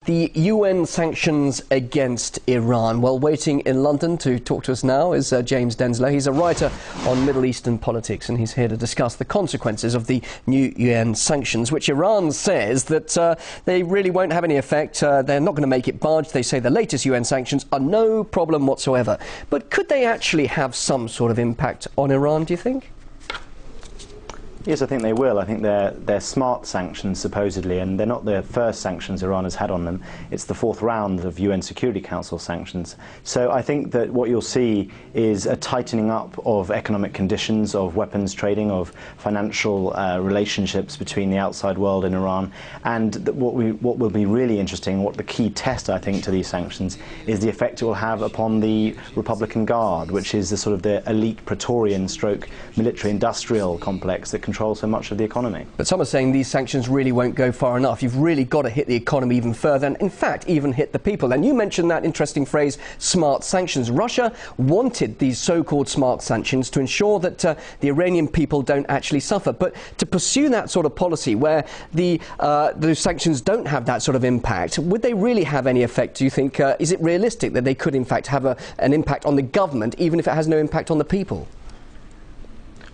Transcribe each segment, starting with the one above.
The UN sanctions against Iran. Well, waiting in London to talk to us now is James Denselow. He's a writer on Middle Eastern politics, and he's here to discuss the consequences of the new UN sanctions, which Iran says that they really won't have any effect. They're not going to make it budge. They say the latest UN sanctions are no problem whatsoever. But could they actually have some sort of impact on Iran, do you think? Yes, I think they will. I think they're smart sanctions, supposedly, and they're not the first sanctions Iran has had on them. It's the fourth round of UN Security Council sanctions. So I think that what you'll see is a tightening up of economic conditions, of weapons trading, of financial relationships between the outside world and Iran. And what will be really interesting, what the key test, I think, to these sanctions is the effect it will have upon the Republican Guard, which is the sort of the elite Praetorian stroke military-industrial complex that control so much of the economy. But some are saying these sanctions really won't go far enough. You've really got to hit the economy even further and, in fact, even hit the people. And you mentioned that interesting phrase, smart sanctions. Russia wanted these so-called smart sanctions to ensure that the Iranian people don't actually suffer. But to pursue that sort of policy where those sanctions don't have that sort of impact, would they really have any effect, do you think? Is it realistic that they could, in fact, have an impact on the government, even if it has no impact on the people?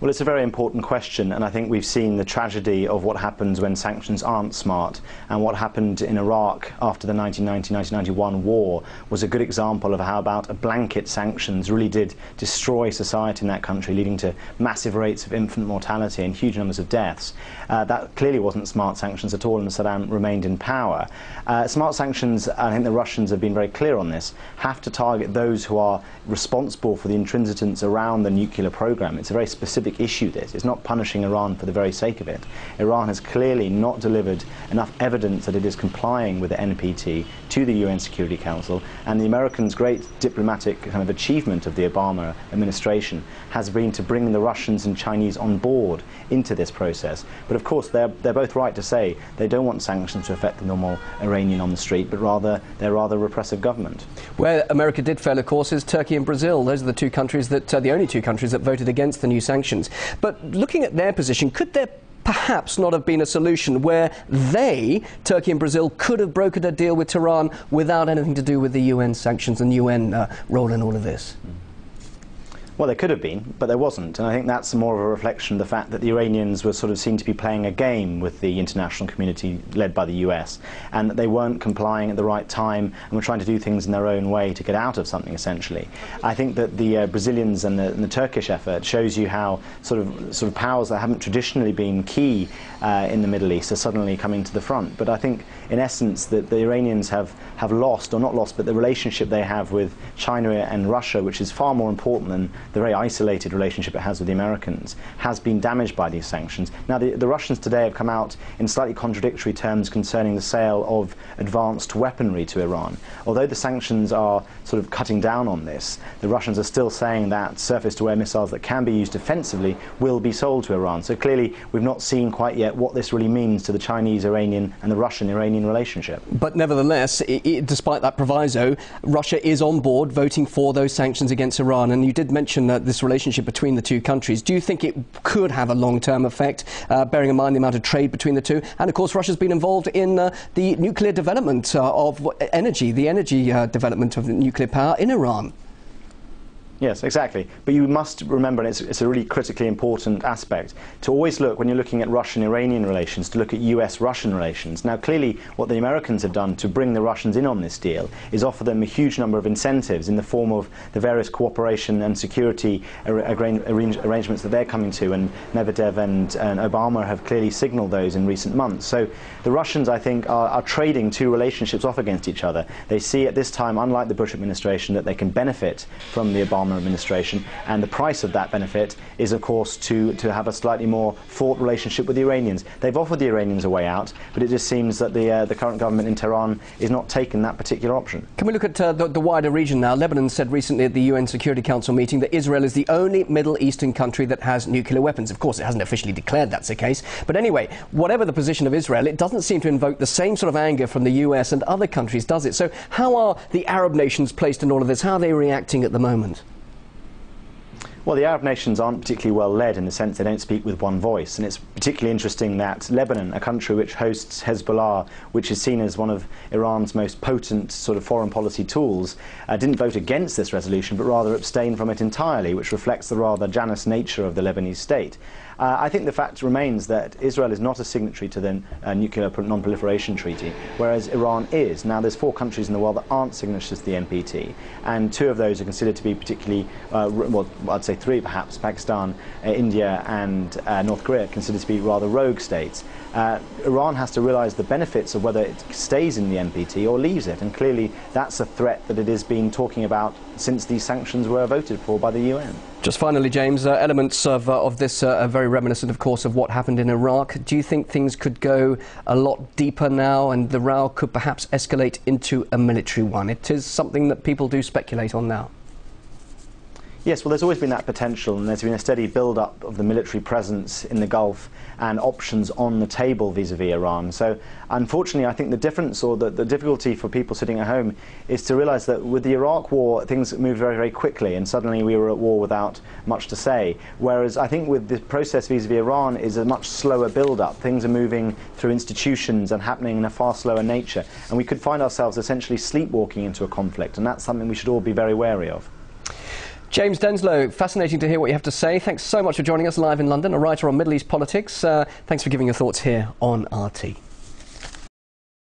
Well, it's a very important question, and I think we've seen the tragedy of what happens when sanctions aren't smart, and what happened in Iraq after the 1990-1991 war was a good example of how about a blanket sanctions really did destroy society in that country, leading to massive rates of infant mortality and huge numbers of deaths. That clearly wasn't smart sanctions at all, and Saddam remained in power. Smart sanctions, I think the Russians have been very clear on this, have to target those who are responsible for the intransigence around the nuclear program. It's a very specific issue, this. It's not punishing Iran for the very sake of it. Iran has clearly not delivered enough evidence that it is complying with the NPT to the UN Security Council, and the Americans' great diplomatic kind of achievement of the Obama administration has been to bring the Russians and Chinese on board into this process. But of course they're both right to say they don't want sanctions to affect the normal Iranian on the street, but rather they're rather repressive government. Where America did fail, of course, is Turkey and Brazil. Those are the two countries that the only two countries that voted against the new sanctions. But looking at their position, could there perhaps not have been a solution where they, Turkey and Brazil, could have brokered a deal with Tehran without anything to do with the UN sanctions and UN role in all of this? Well, there could have been, but there wasn't, and I think that's more of a reflection of the fact that the Iranians were sort of seen to be playing a game with the international community led by the US, and that they weren't complying at the right time and were trying to do things in their own way to get out of something, essentially. I think that the Brazilians and the Turkish effort shows you how sort of powers that haven't traditionally been key in the Middle East are suddenly coming to the front. But I think, in essence, that the Iranians have lost, or not lost, but the relationship they have with China and Russia, which is far more important than the very isolated relationship it has with the Americans, has been damaged by these sanctions. Now, the Russians today have come out in slightly contradictory terms concerning the sale of advanced weaponry to Iran. Although the sanctions are sort of cutting down on this, the Russians are still saying that surface-to-air missiles that can be used defensively will be sold to Iran. So clearly, we've not seen quite yet what this really means to the Chinese-Iranian and the Russian-Iranian relationship. But nevertheless, despite that proviso, Russia is on board voting for those sanctions against Iran. And you did mention this relationship between the two countries. Do you think it could have a long-term effect, bearing in mind the amount of trade between the two? And of course, Russia's been involved in the nuclear development of energy, the energy development of nuclear power in Iran. Yes, exactly. But you must remember, and it's a really critically important aspect, to always look, when you're looking at Russian-Iranian relations, to look at US-Russian relations. Now, clearly, what the Americans have done to bring the Russians in on this deal is offer them a huge number of incentives in the form of the various cooperation and security arrangements that they're coming to, and Medvedev and Obama have clearly signaled those in recent months. So the Russians, I think, are trading two relationships off against each other. They see at this time, unlike the Bush administration, that they can benefit from the Obama administration, and the price of that benefit is, of course, to have a slightly more fraught relationship with the Iranians. They've offered the Iranians a way out, but it just seems that the current government in Tehran is not taking that particular option. Can we look at the wider region now? Lebanon said recently at the UN Security Council meeting that Israel is the only Middle Eastern country that has nuclear weapons. Of course, it hasn't officially declared that's the case, but anyway, whatever the position of Israel, it doesn't seem to invoke the same sort of anger from the US and other countries, does it? So how are the Arab nations placed in all of this? How are they reacting at the moment? Well, the Arab nations aren't particularly well led in the sense they don't speak with one voice, and it's particularly interesting that Lebanon, a country which hosts Hezbollah, which is seen as one of Iran's most potent sort of foreign policy tools, didn't vote against this resolution but rather abstained from it entirely, which reflects the rather Janus nature of the Lebanese state. I think the fact remains that Israel is not a signatory to the Nuclear Non-Proliferation Treaty, whereas Iran is. Now, there's 4 countries in the world that aren't signatories to the NPT, and 2 of those are considered to be particularly, well, I'd say 3 perhaps, Pakistan, India and North Korea, considered to be rather rogue states. Iran has to realise the benefits of whether it stays in the NPT or leaves it, and clearly that's a threat that it has been talking about since these sanctions were voted for by the UN. Just finally, James, elements of this are very reminiscent, of course, of what happened in Iraq. Do you think things could go a lot deeper now and the row could perhaps escalate into a military one? It is something that people do speculate on now. Yes, well, there's always been that potential, and there's been a steady build-up of the military presence in the Gulf and options on the table vis-à-vis Iran. So, unfortunately, I think the difference, or the difficulty for people sitting at home, is to realise that with the Iraq war, things moved very, very quickly, and suddenly we were at war without much to say. Whereas I think with the process vis-à-vis Iran is a much slower build-up. Things are moving through institutions and happening in a far slower nature, and we could find ourselves essentially sleepwalking into a conflict, and that's something we should all be very wary of. James Denselow, fascinating to hear what you have to say. Thanks so much for joining us live in London, a writer on Middle East politics. Thanks for giving your thoughts here on RT.